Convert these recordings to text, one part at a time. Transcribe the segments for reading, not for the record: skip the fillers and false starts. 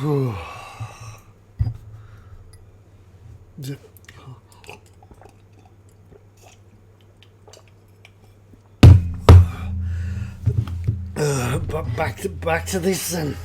But back to this then.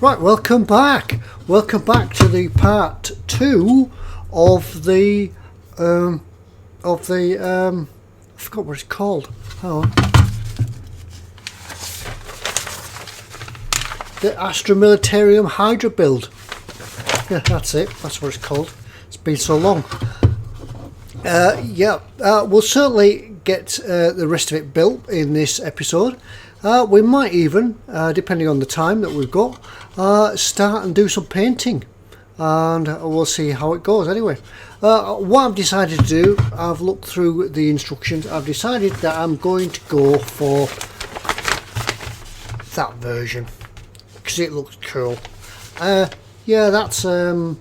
Right, welcome back. Welcome back to the part 2 of the I forgot what it's called. Hang on. The Astra Militarum Hydra build. Yeah, that's it. That's what it's called. It's been so long. We'll certainly get the rest of it built in this episode. We might even, depending on the time that we've got, start and do some painting, and we'll see how it goes. Anyway, what I've decided to do, I've looked through the instructions. I've decided that I'm going to go for that version because it looks cool. Yeah, that's a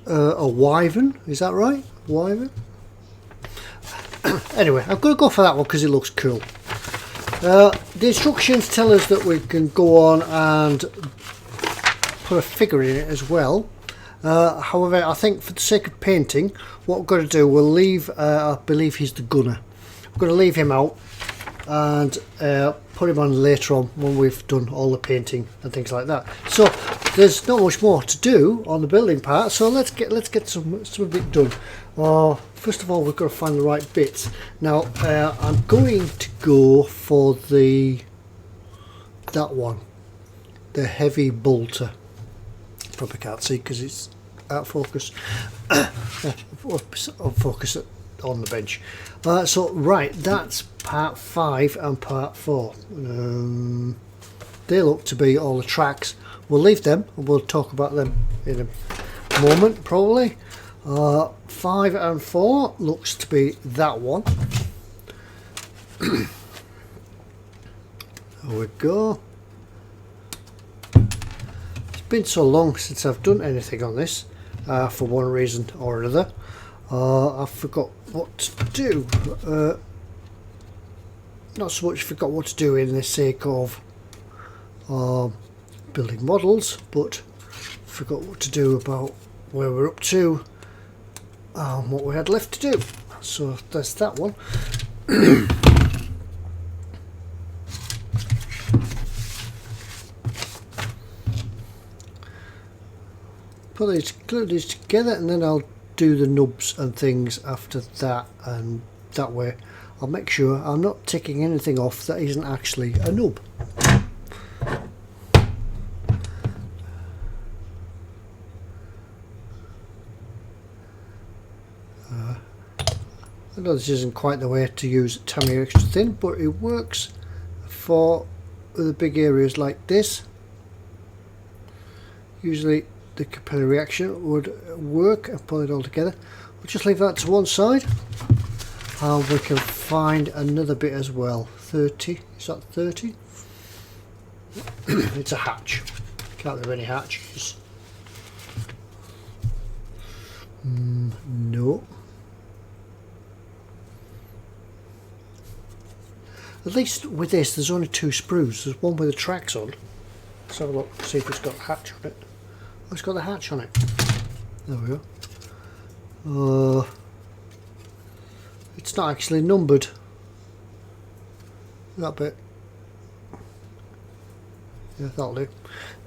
wyvern. Is that right? Wyvern. Anyway, I'm going to go for that one because it looks cool. The instructions tell us that we can go on and put a figure in it as well. However, I think for the sake of painting, what we're going to do, we'll leave, I believe he's the gunner. I'm going to leave him out and put him on later on when we've done all the painting and things like that. So there's not much more to do on the building part, so let's get some of it done. First of all, we've got to find the right bits. Now I'm going to go for that one, the heavy bolter. Probably can't see because it's out of focus. On focus on the bench. So right, that's part 5 and part 4. They look to be all the tracks. We'll leave them and we'll talk about them in a moment probably. 5 and 4 looks to be that one. There we go. It's been so long since I've done anything on this, for one reason or another. I forgot what to do. Not so much forgot what to do in the sake of building models, but forgot what to do about where we're up to and what we had left to do. So that's that one. Glue these together and then I'll do the nubs and things after that, and that way I'll make sure I'm not ticking anything off that isn't actually a nub. I know this isn't quite the way to use Tamiya extra thin, but it works for the big areas like this. Usually the capillary reaction would work and pull it all together. We'll just leave that to one side and we can find another bit as well. 30, is that 30? It's a hatch. Can't have any hatches. No. At least with this there's only 2 sprues. There's one with the tracks on. Let's have a look, see if it's got a hatch on it. Oh, it's got the hatch on it. There we go. It's not actually numbered. That bit. Yeah, that'll do.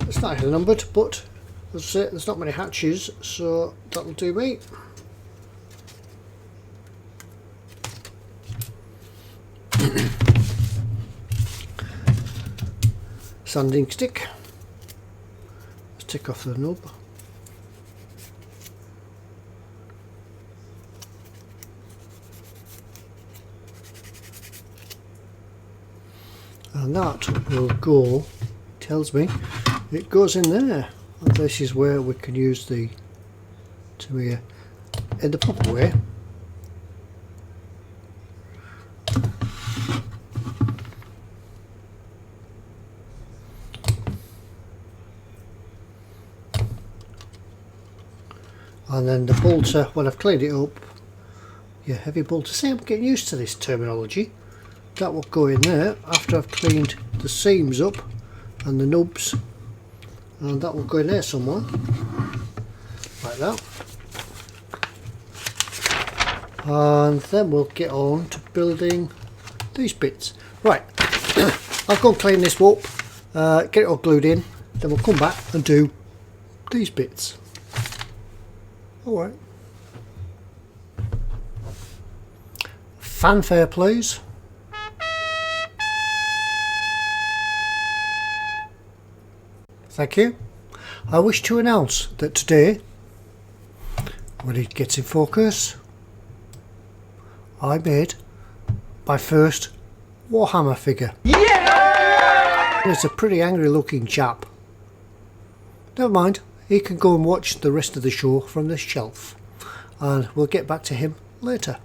It's not actually numbered, but as I say, there's not many hatches, so that'll do me. Sanding stick. Let's take off the nub. and that will go, tells me it goes in there, and this is where we can use the to here in the proper way. And then the bolter, when I've cleaned it up, yeah, heavy bolter, see, I'm getting used to this terminology. That will go in there after I've cleaned the seams up and the nubs, and that will go in there somewhere, like that. And then we'll get on to building these bits. Right, I'll go and clean this up, get it all glued in, then we'll come back and do these bits. Alright. Fanfare please. Thank you. I wish to announce that today, when it gets in focus, I made my first Warhammer figure. Yeah! It's a pretty angry looking chap. Never mind, he can go and watch the rest of the show from the shelf, and we'll get back to him later.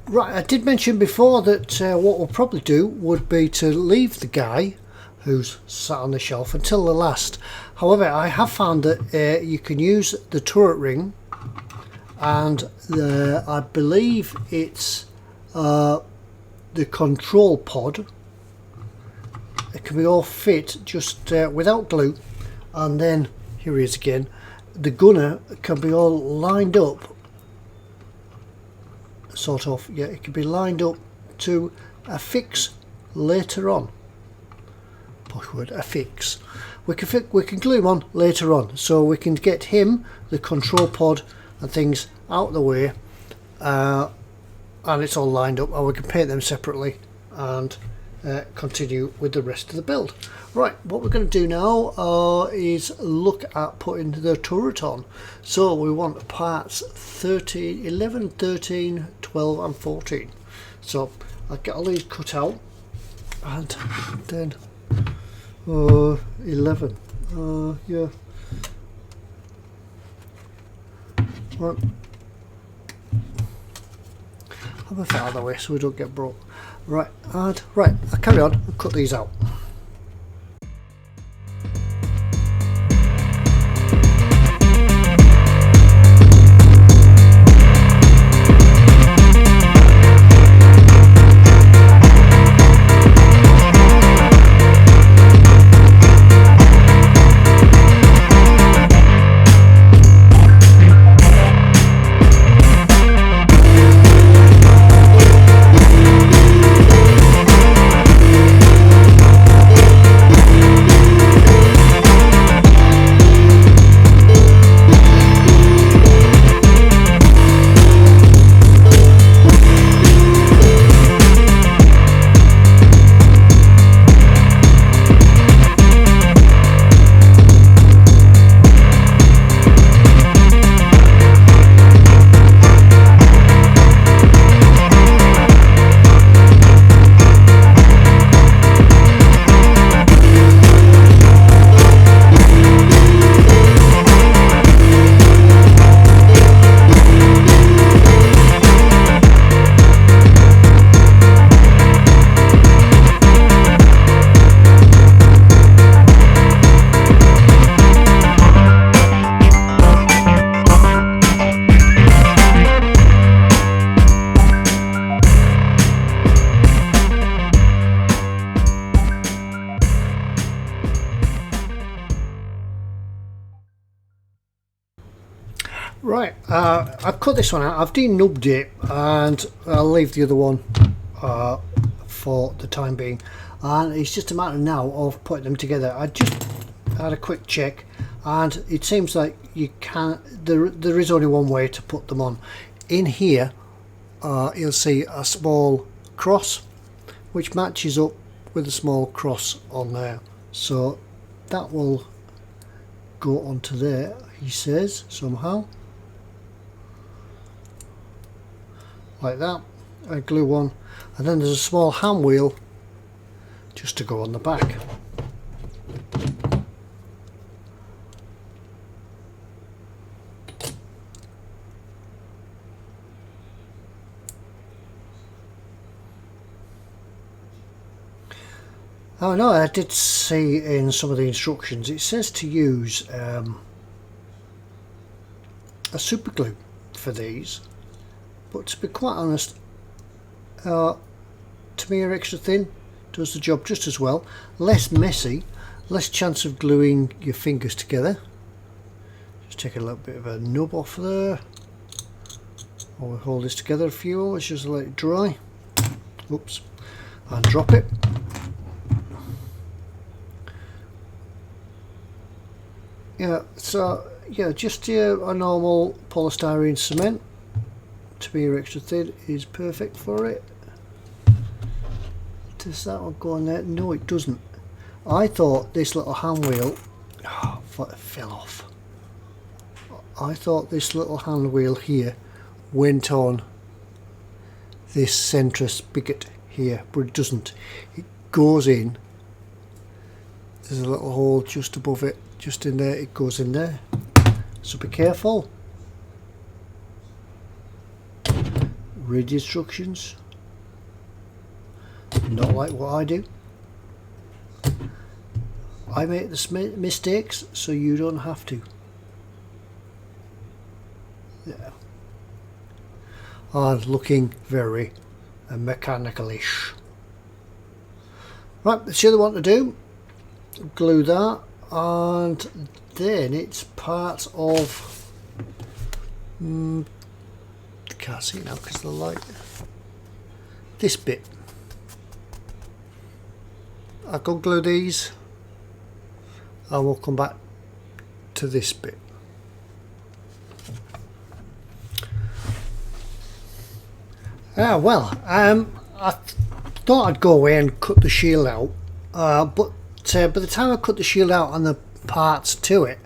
Right, I did mention before that what we'll probably do would be to leave the guy who's sat on the shelf until the last. However, I have found that you can use the turret ring, and I believe it's the control pod. It can be all fit just without glue, and then here he is again. The gunner can be all lined up, sort of. Yeah, it can be lined up to affix later on. Posh word, affix. We can glue him on later on, so we can get him, the control pod and things out of the way, and it's all lined up, and we can paint them separately and continue with the rest of the build. Right, what we're going to do now is look at putting the turret on. So we want parts 13, 11, 13, 12 and 14. So I'll get all these cut out, and then 11. Yeah. Right. Have a fit out of the way so we don't get broke. Right, and right, I'll carry on and cut these out. Right, I've cut this one out, I've denubbed it, and I'll leave the other one for the time being, and it's just a matter now of putting them together. I just had a quick check, and it seems like you can, there is only one way to put them on. In here you'll see a small cross which matches up with a small cross on there, so that will go onto there, he says, somehow, like that. glue one, and then there's a small hand wheel just to go on the back. Oh no, I did see in some of the instructions it says to use a super glue for these, but to be quite honest, to me extra thin does the job just as well. Less messy, less chance of gluing your fingers together. Just take a little bit of a nub off there. Or we'll hold this together a few hours just to let it dry. Oops, and drop it. Yeah, so yeah, just a normal polystyrene cement to be extra thin is perfect for it. Does that one go on there? No, it doesn't. I thought this little hand wheel, oh, it fell off. I thought this little hand wheel here went on this centre spigot here, but it doesn't. It goes in. There's a little hole just above it. Just in there, it goes in there, so be careful. Read the instructions, not like what I do. I make the mistakes so you don't have to. Yeah. And looking very mechanical-ish. Right, that's the other one to do. Glue that. And then it's part of can't see it now because of the light. This bit I can glue these and we'll come back to this bit. Well, I thought I'd go away and cut the shield out, but by the time I cut the shield out and the parts to it,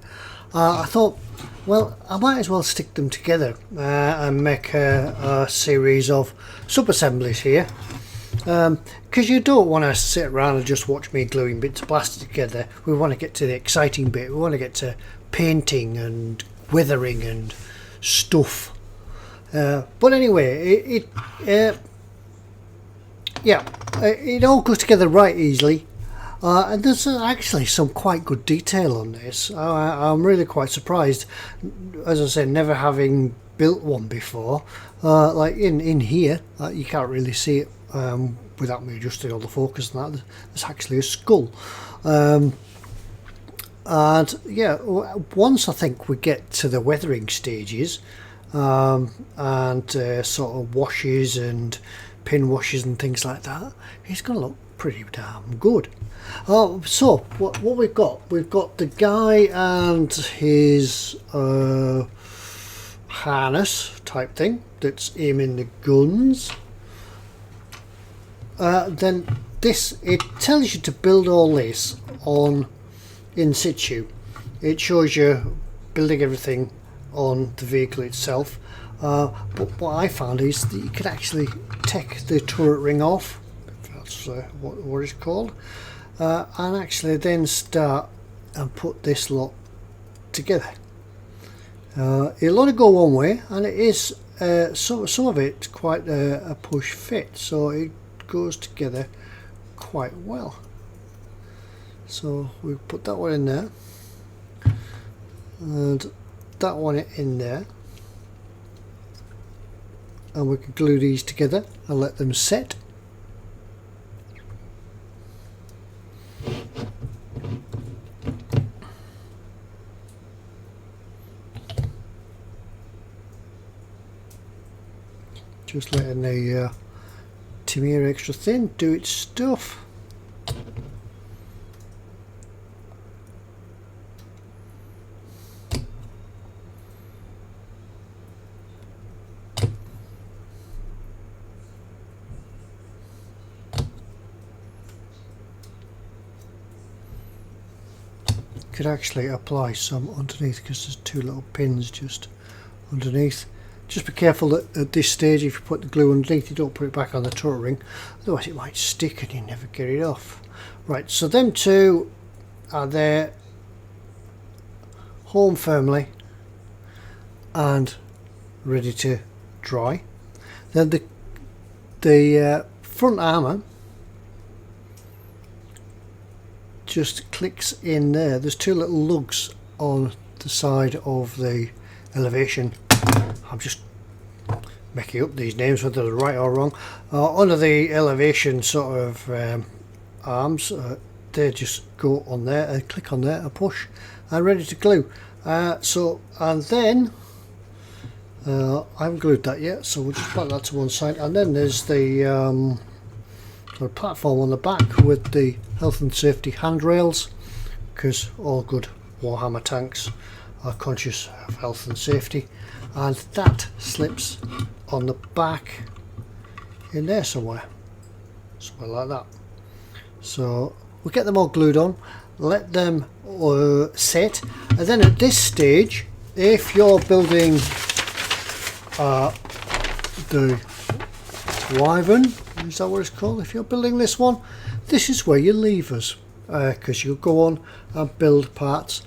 I thought, well, I might as well stick them together and make a series of sub-assemblies here, because you don't want to sit around and just watch me gluing bits of plastic together. We want to get to the exciting bit. We want to get to painting and weathering and stuff. But anyway, it all goes together right easily. And there's actually some quite good detail on this. I'm really quite surprised, as I said, never having built one before. Like in here, you can't really see it without me adjusting all the focus and that. There's actually a skull. And yeah, once I think we get to the weathering stages, and sort of washes and pin washes and things like that, it's going to look pretty damn good. So what we've got the guy and his harness type thing that's aiming the guns. Then this, it tells you to build all this on in situ. It shows you building everything on the vehicle itself, but what I found is that you could actually take the turret ring off, if that's what it's called, and actually then start and put this lot together. It'll only go one way, and it is some of it quite a push fit, so it goes together quite well. So we put that one in there and that one in there, and we can glue these together and let them set. Just letting the Tamiya extra thin do its stuff. Could actually apply some underneath because there's two little pins just underneath, just be careful that at this stage, if you put the glue underneath, you don't put it back on the turret ring, otherwise it might stick and you never get it off. Right, so them two are there, home firmly and ready to dry. Then the front armour just clicks in there. There's two little lugs on the side of the elevation. I'm just making up these names whether they're right or wrong. Under the elevation sort of arms, they just go on there and click on there and push and ready to glue. And then I haven't glued that yet, so we'll just put that to one side. And then there's the platform on the back with the health and safety handrails, because all good Warhammer tanks are conscious of health and safety, and that slips on the back in there somewhere like that. So we'll get them all glued on, let them set, and then at this stage, if you're building the Wyvern, is that what it's called? If you're building this one, this is where you leave us, because you'll go on and build parts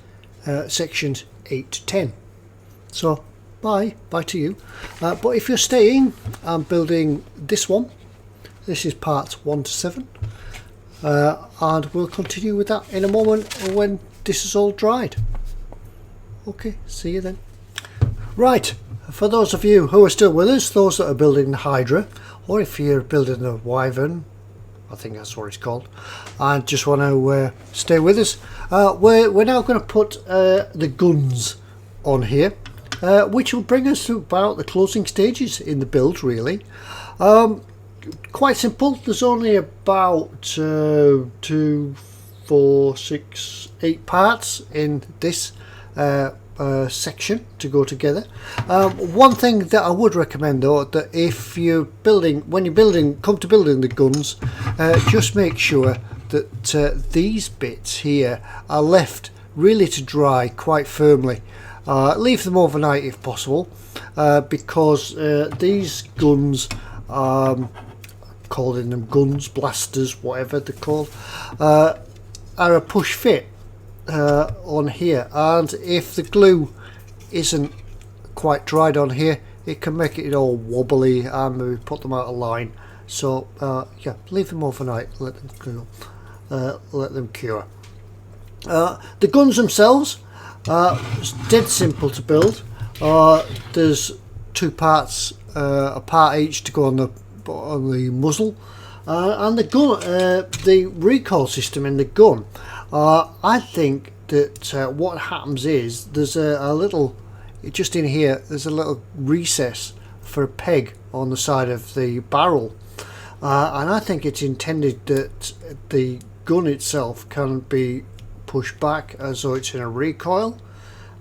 sections 8 to 10. So bye to you. But if you're staying and building this one, this is parts 1 to 7, and we'll continue with that in a moment when this is all dried. Okay, see you then. Right, for those of you who are still with us, those that are building the Hydra, or if you're building the Wyvern, I think that's what it's called, and just want to stay with us, we're now going to put the guns on here, which will bring us to about the closing stages in the build, really. Quite simple. There's only about 2, 4, 6, 8 parts in this section to go together. One thing that I would recommend, though, that if you're building, when you're come to building the guns, just make sure that these bits here are left really to dry quite firmly. Leave them overnight if possible, because these guns, calling them guns, blasters, whatever they're called, are a push fit on here, and if the glue isn't quite dried on here, it can make it all wobbly and maybe put them out of line. So yeah, leave them overnight, let them cool, let them cure. The guns themselves are dead simple to build. There's 2 parts, a part each to go on the muzzle, and the gun, the recoil system in the gun. I think that what happens is there's a little, just in here, there's a little recess for a peg on the side of the barrel, and I think it's intended that the gun itself can be pushed back as though it's in a recoil.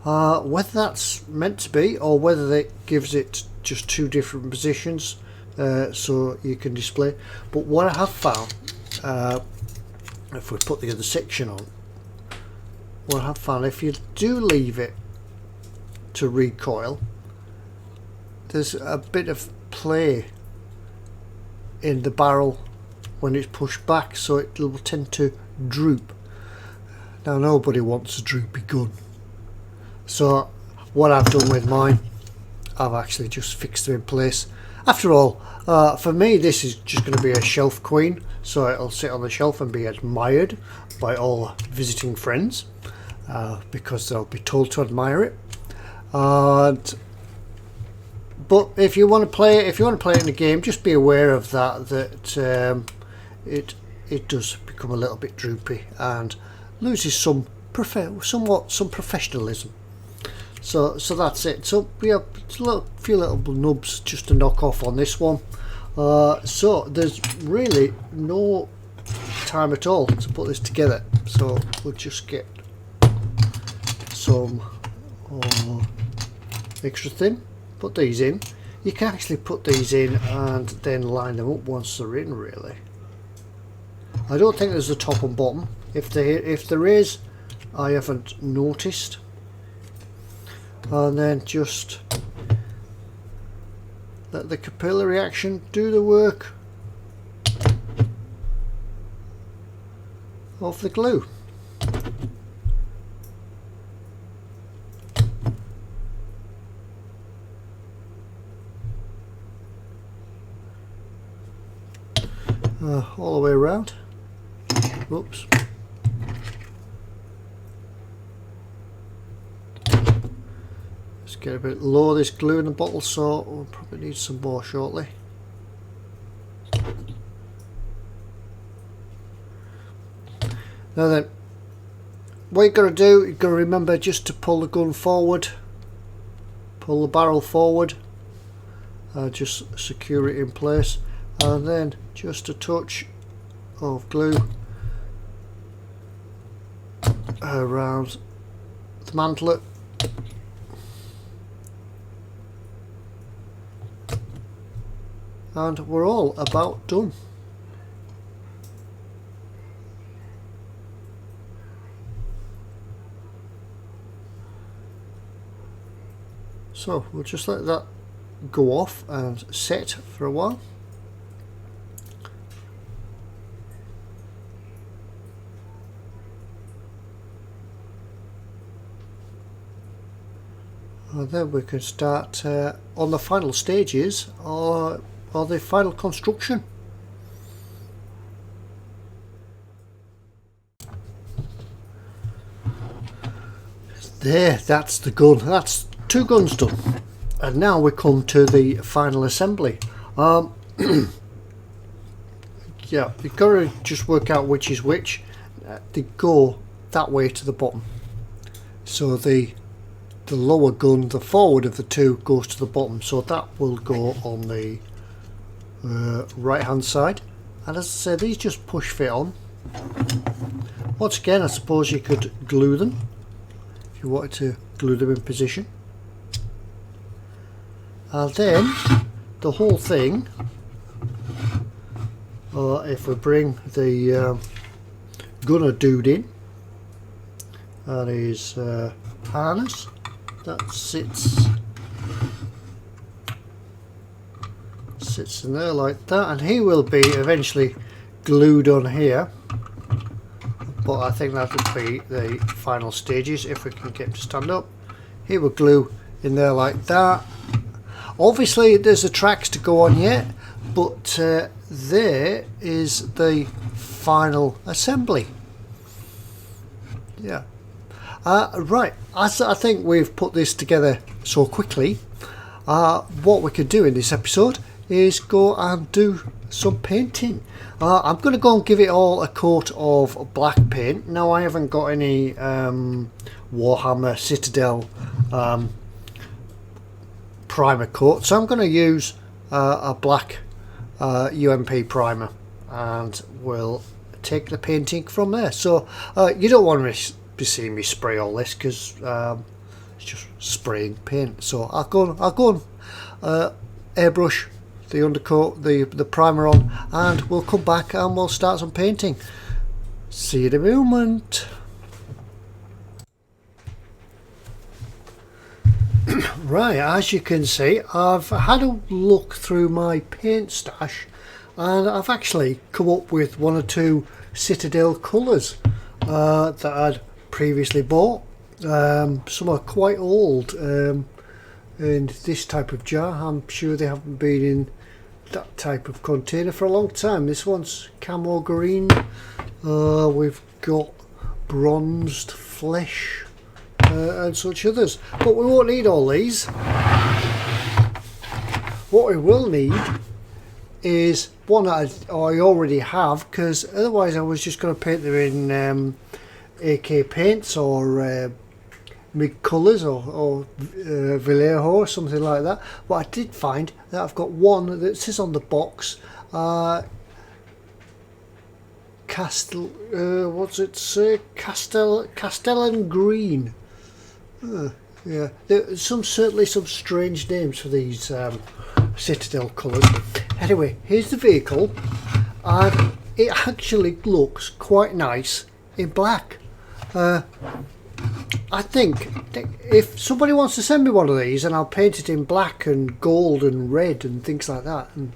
Whether that's meant to be, or whether it gives it just 2 different positions so you can display. But what I have found, if we put the other section on, what I have found, if you do leave it to recoil, there's a bit of play in the barrel when it's pushed back, so it will tend to droop. Now nobody wants a droopy gun, so what I've done with mine, I've actually just fixed them in place. After all, for me this is just going to be a shelf queen, so it'll sit on the shelf and be admired by all visiting friends, because they'll be told to admire it. But if you want to play it, in the game, just be aware of that it does become a little bit droopy and loses some professionalism. So that's it. So we have a few little nubs just to knock off on this one. So there's really no time at all to put this together. So we'll just get some extra thin. Put these in. You can actually put these in and then line them up once they're in. Really, I don't think there's a top and bottom. If there is, I haven't noticed. And then just let the capillary action do the work of the glue. All the way around. Oops. Let's get a bit low this glue in the bottle, so we'll probably need some more shortly. Now then, what you're going to do, you're going to remember just to pull the gun forward, pull the barrel forward, just secure it in place, and then just a touch of glue around the mantlet. And we're all about done. So we'll just let that go off and set for a while. And then we can start on the final stages or the final construction. There, that's the gun. That's 2 guns done. And now we come to the final assembly. Yeah, you've got to just work out which is which. They go that way to the bottom. So the lower gun, the forward of the 2, goes to the bottom. So that will go on the right hand side. And as I say, these just push fit on. Once again, I suppose you could glue them if you wanted to glue them in position. And then the whole thing, if we bring the gunner dude in, and his harness that sits in there like that, and he will be eventually glued on here, but I think that will be the final stages. If we can get him to stand up, he will glue in there like that. Obviously there's the tracks to go on yet, but there is the final assembly. Yeah. Right, as I think we've put this together so quickly, what we could do in this episode is go and do some painting. I'm going to go and give it all a coat of black paint. Now, I haven't got any Warhammer Citadel primer coat, so I'm going to use a black UMP primer, and we'll take the painting from there. So you don't want to be seeing me spray all this, because it's just spraying paint. So I'll go and airbrush the undercoat, the primer on, and we'll come back and we'll start some painting. See you in a moment. Right, as you can see, I've had a look through my paint stash, and I've actually come up with 1 or 2 Citadel colours that I'd previously bought. Some are quite old in this type of jar. I'm sure they haven't been in that type of container for a long time. This one's camo green. We've got bronzed flesh and such others, but we won't need all these. What we will need is one that I already have, because otherwise I was just going to paint them in AK paints or MIG colours or Vallejo or something like that. But I did find that I've got one that says on the box what's it say? Castellan green. Yeah, there's certainly some strange names for these Citadel colours. Anyway, here's the vehicle, and it actually looks quite nice in black. I think if somebody wants to send me one of these, and I'll paint it in black and gold and red and things like that, and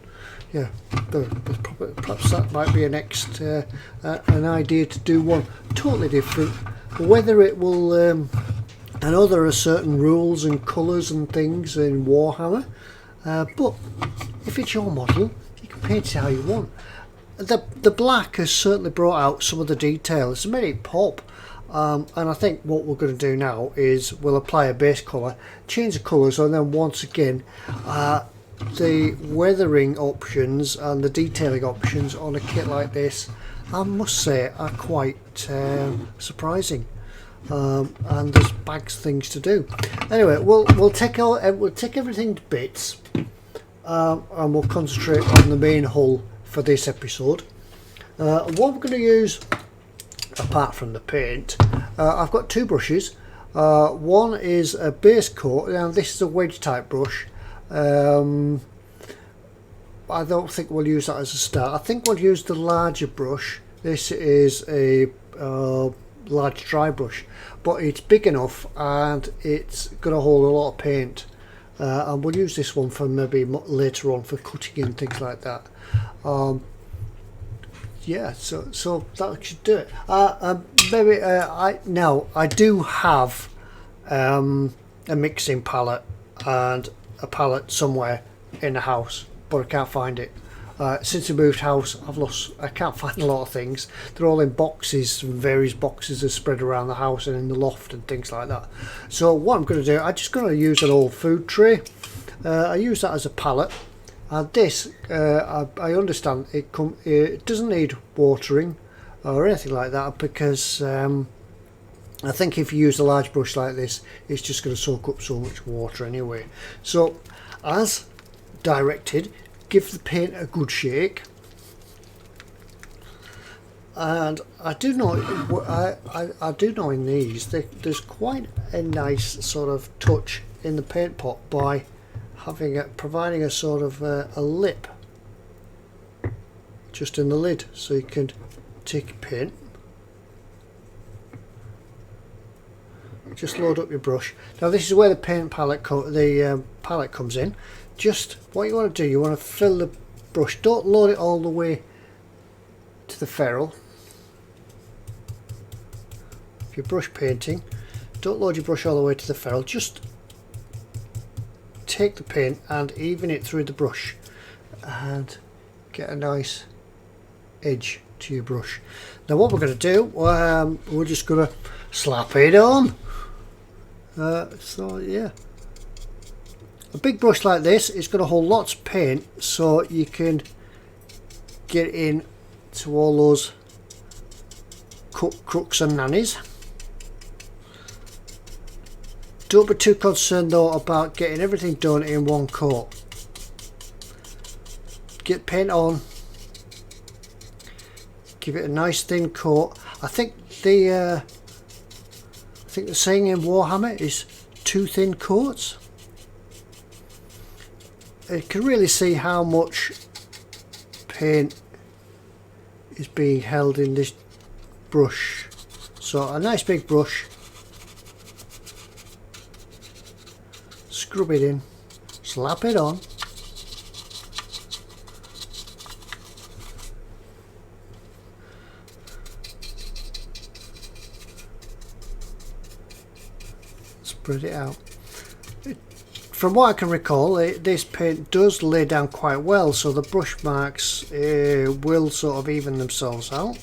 yeah, perhaps that might be a next an idea to do one totally different. Whether it will, I know there are certain rules and colours and things in Warhammer, but if it's your model, you can paint it how you want. The black has certainly brought out some of the details, it's made it pop. And I think what we're going to do now is we'll apply a base colour, change the colours, and then once again the weathering options and the detailing options on a kit like this, I must say, are quite surprising. And there's bags things to do. Anyway, we'll take everything to bits, and we'll concentrate on the main hull for this episode. What we're going to use, apart from the paint, I've got two brushes. One is a base coat. Now this is a wedge type brush. I don't think we'll use that as a start. I think we'll use the larger brush. This is a large dry brush, but it's big enough and it's going to hold a lot of paint, and we'll use this one for maybe later on for cutting and things like that. Yeah, so that should do it. Maybe I do have a mixing palette and a palette somewhere in the house, but I can't find it. Since I moved house, I can't find a lot of things. They're all in boxes, various boxes are spread around the house and in the loft and things like that. So what I'm going to do, I'm just going to use an old food tray. I use that as a palette. And this, I understand it doesn't need watering or anything like that, because I think if you use a large brush like this, it's just going to soak up so much water anyway. So, as directed, give the paint a good shake. And I do know, I do know in these, there's quite a nice sort of touch in the paint pot by providing a sort of a lip just in the lid, so you can take your paint, just load up your brush. Now this is where the paint palette palette comes in. Just what you want to do, you want to fill the brush, don't load it all the way to the ferrule. If you're brush painting, don't load your brush all the way to the ferrule, just take the paint and even it through the brush and get a nice edge to your brush. Now what we're going to do, we're just going to slap it on. So yeah, a big brush like this is going to hold lots of paint, so you can get in to all those crooks and nannies. Don't be too concerned though about getting everything done in one coat. Get paint on, give it a nice thin coat. I think the saying in Warhammer is 2 thin coats. You can really see how much paint is being held in this brush. So a nice big brush, scrub it in, slap it on, spread it out. From what I can recall, this paint does lay down quite well, so the brush marks will sort of even themselves out.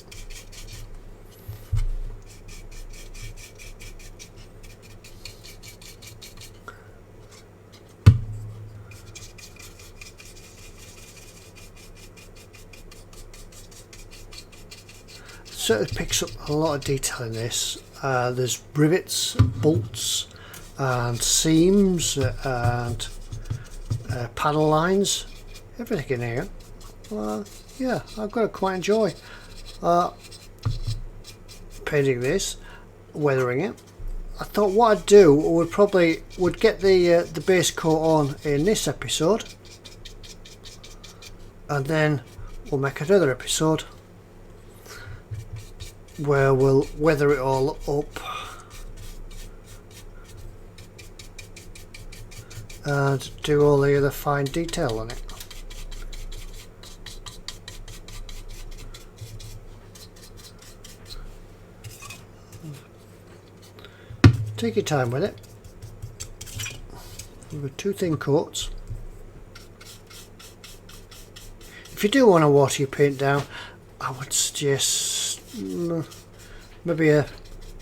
Certainly picks up a lot of detail in this. There's rivets, bolts and seams and panel lines, everything in here. Yeah, I've got to quite enjoy painting this, weathering it. I thought what I'd do would get the base coat on in this episode, and then we'll make another episode where we'll weather it all up and do all the other fine detail on it. Take your time with it. With 2 thin coats. If you do want to water your paint down, I would suggest maybe a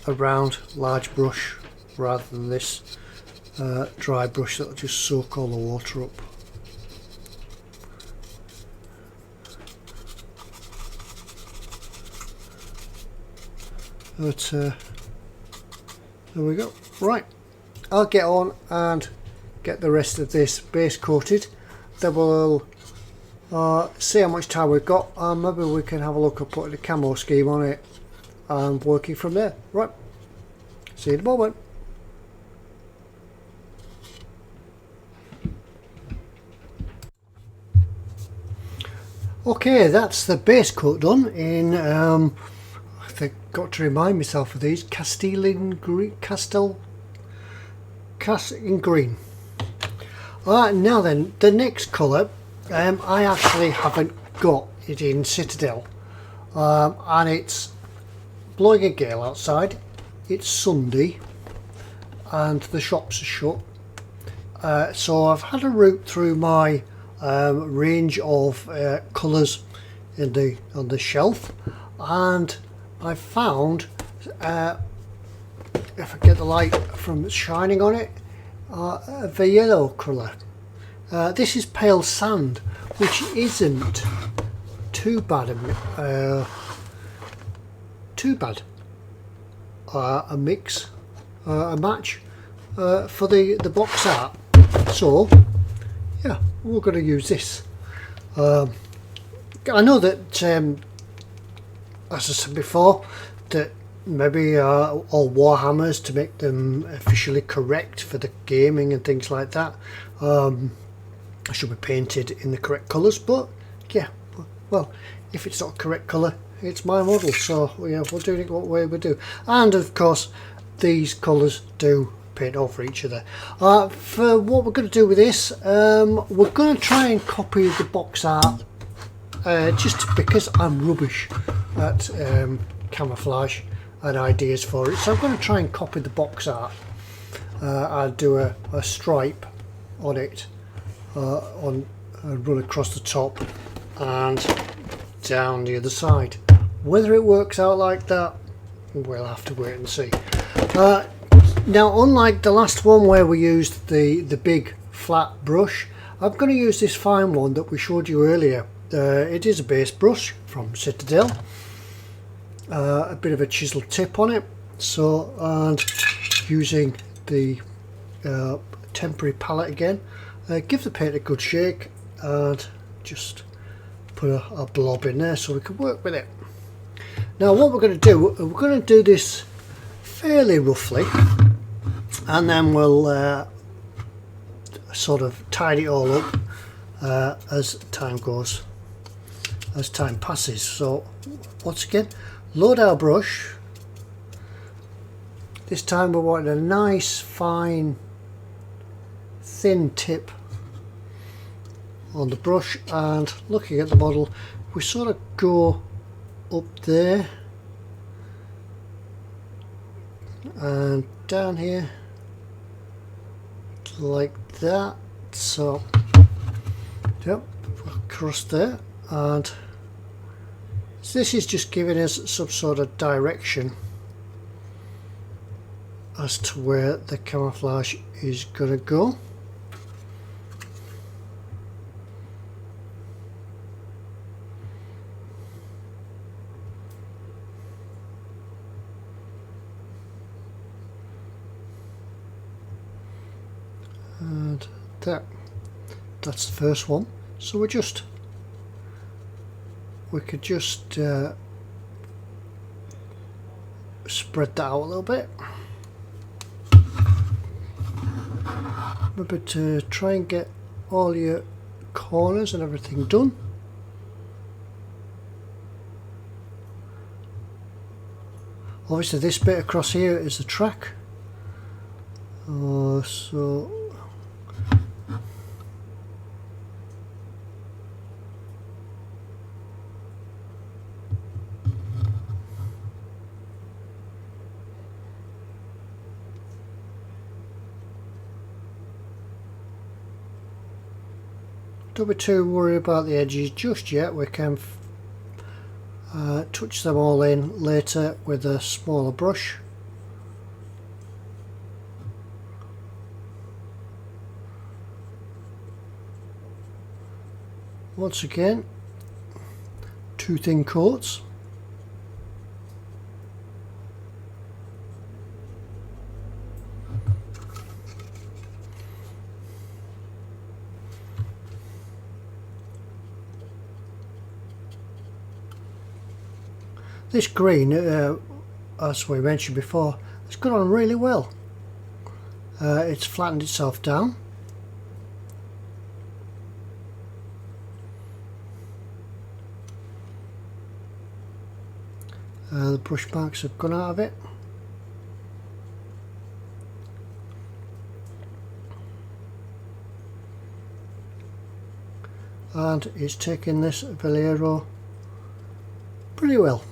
round, large brush rather than this dry brush that will just soak all the water up. But there we go. Right, I'll get on and get the rest of this base coated. Then we'll see how much time we've got, and maybe we can have a look at putting a camo scheme on it and working from there. Right, see you in a moment. Okay, that's the base coat done in I got to remind myself of these Castilian green, in green. Alright, now then, the next colour, I actually haven't got it in Citadel, and it's blowing a gale outside, it's Sunday and the shops are shut, so I've had a route through my range of colours on the shelf, and I found, if I get the light from shining on it, the yellow colour. This is pale sand, which isn't too bad a mix, a match for the box art. So yeah, we're going to use this. I know that as I said before, that maybe all Warhammers, to make them officially correct for the gaming and things like that, should be painted in the correct colours, but yeah, well, if it's not correct colour, it's my model, so yeah, we're doing it what way we do. And of course these colours do paint over each other. For what we're going to do with this, we're going to try and copy the box art, just because I'm rubbish at camouflage and ideas for it, so I'm going to try and copy the box art. I'll do a stripe on it, run across the top and down the other side. Whether it works out like that, we'll have to wait and see. Now, unlike the last one where we used the big flat brush, I'm going to use this fine one that we showed you earlier. It is a base brush from Citadel, a bit of a chisel tip on it, so, and using the temporary palette again, give the paint a good shake and just put a blob in there so we can work with it. Now what we're going to do, we're going to do this fairly roughly, and then we'll sort of tidy it all up as time passes. So once again, load our brush. This time we want a nice fine thin tip on the brush, and looking at the model, we sort of go up there and down here like that. So yep, across there, and this is just giving us some sort of direction as to where the camouflage is going to go. And that's the first one, so we could just spread that out a little bit, maybe to try and get all your corners and everything done. Obviously this bit across here is the track, so Don't be too worried about the edges just yet. We can touch them all in later with a smaller brush. Once again, 2 thin coats. This green, as we mentioned before, has gone on really well. It's flattened itself down. The brush marks have gone out of it. And it's taking this Valero pretty well.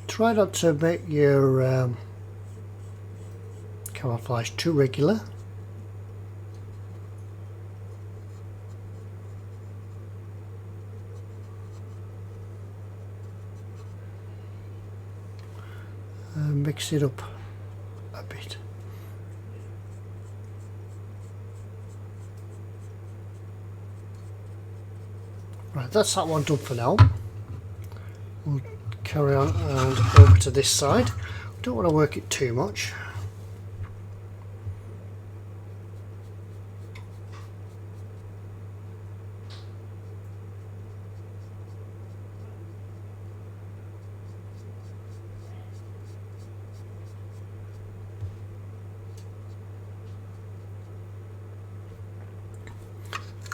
Try not to make your camouflage too regular. Mix it up a bit. Right, that's that one done for now. We'll carry on and over to this side. Don't want to work it too much.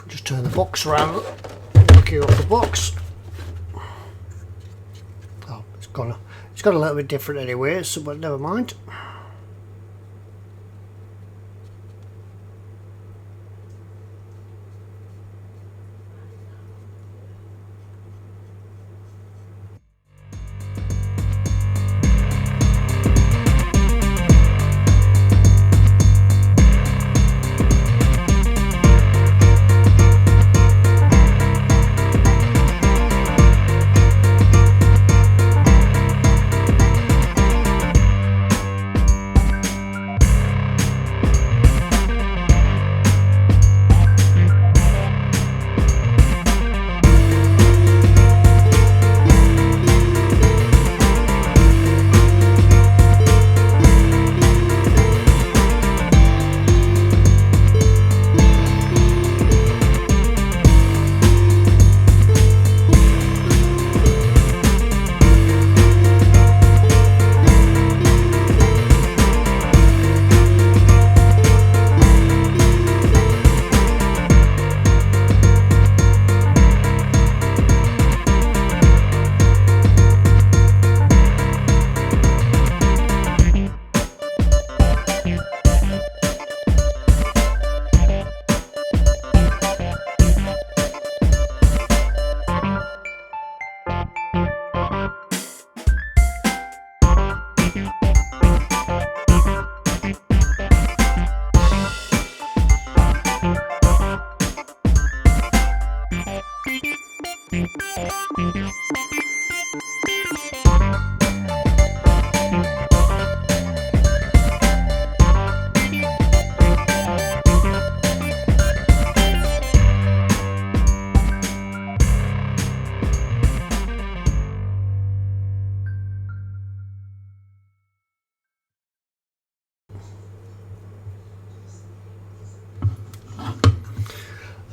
Just turn the box around, look you off the box. Oh, it's got a little bit different anyway, so but never mind.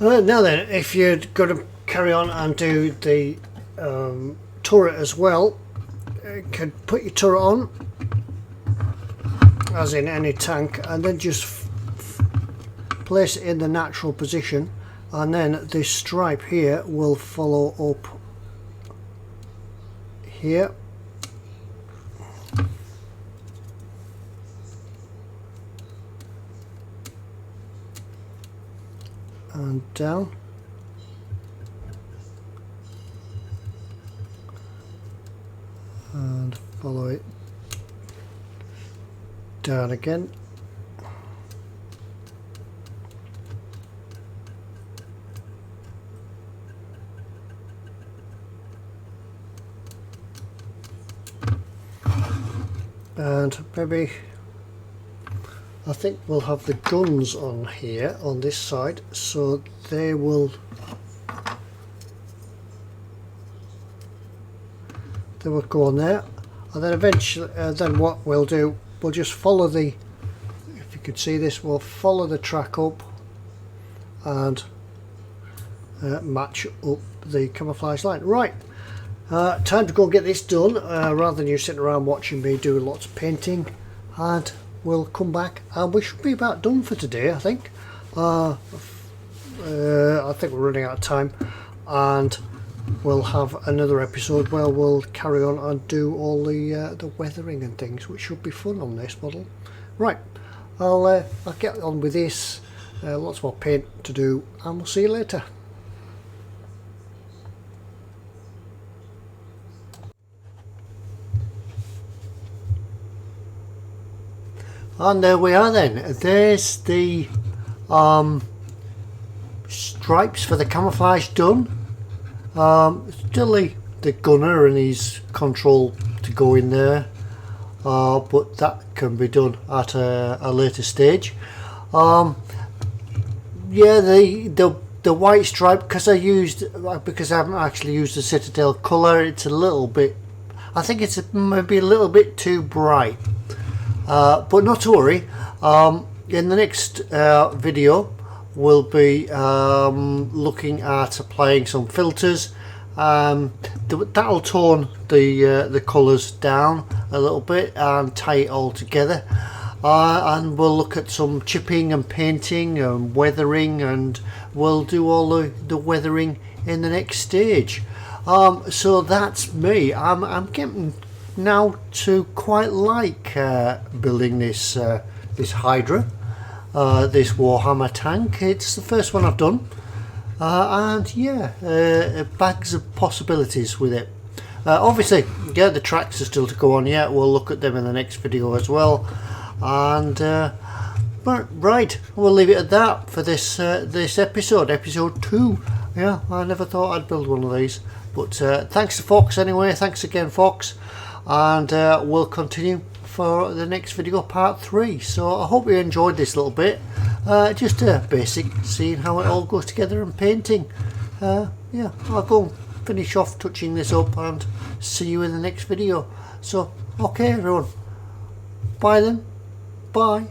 Now then, if you're going to carry on and do the turret as well, you can put your turret on, as in any tank, and then just place it in the natural position, and then this stripe here will follow up here. And down. follow it down again. And maybe I think we'll have the guns on here on this side, so they will go on there, and then eventually then what we'll do, we'll just follow the, if you could see this, we'll follow the track up and match up the camouflage line. Right, time to go and get this done, rather than you sitting around watching me do lots of painting, and we'll come back and we should be about done for today, I think. I think we're running out of time, and we'll have another episode where we'll carry on and do all the weathering and things, which should be fun on this model. Right, I'll get on with this, lots more paint to do, and we'll see you later. And there we are then. There's the stripes for the camouflage done. Still the gunner and his control to go in there, but that can be done at a later stage. Yeah, the white stripe, because I haven't actually used the Citadel colour, it's a little bit, I think it's maybe a little bit too bright. But not to worry, in the next video we'll be looking at applying some filters. That'll tone the colours down a little bit and tie it all together, and we'll look at some chipping and painting and weathering, and we'll do all the weathering in the next stage. So that's me. I'm getting now to quite like building this Hydra, this Warhammer tank. It's the first one I've done, and yeah, bags of possibilities with it. Obviously, yeah, the tracks are still to go on yet. We'll look at them in the next video as well. And but right, we'll leave it at that for this episode 2. Yeah, I never thought I'd build one of these, but thanks to Fox anyway. Thanks again, Fox. And we'll continue for the next video, part 3. So I hope you enjoyed this little bit, just a basic seeing how it all goes together and painting. Yeah, I'll go and finish off touching this up and see you in the next video. So okay everyone, bye then, bye.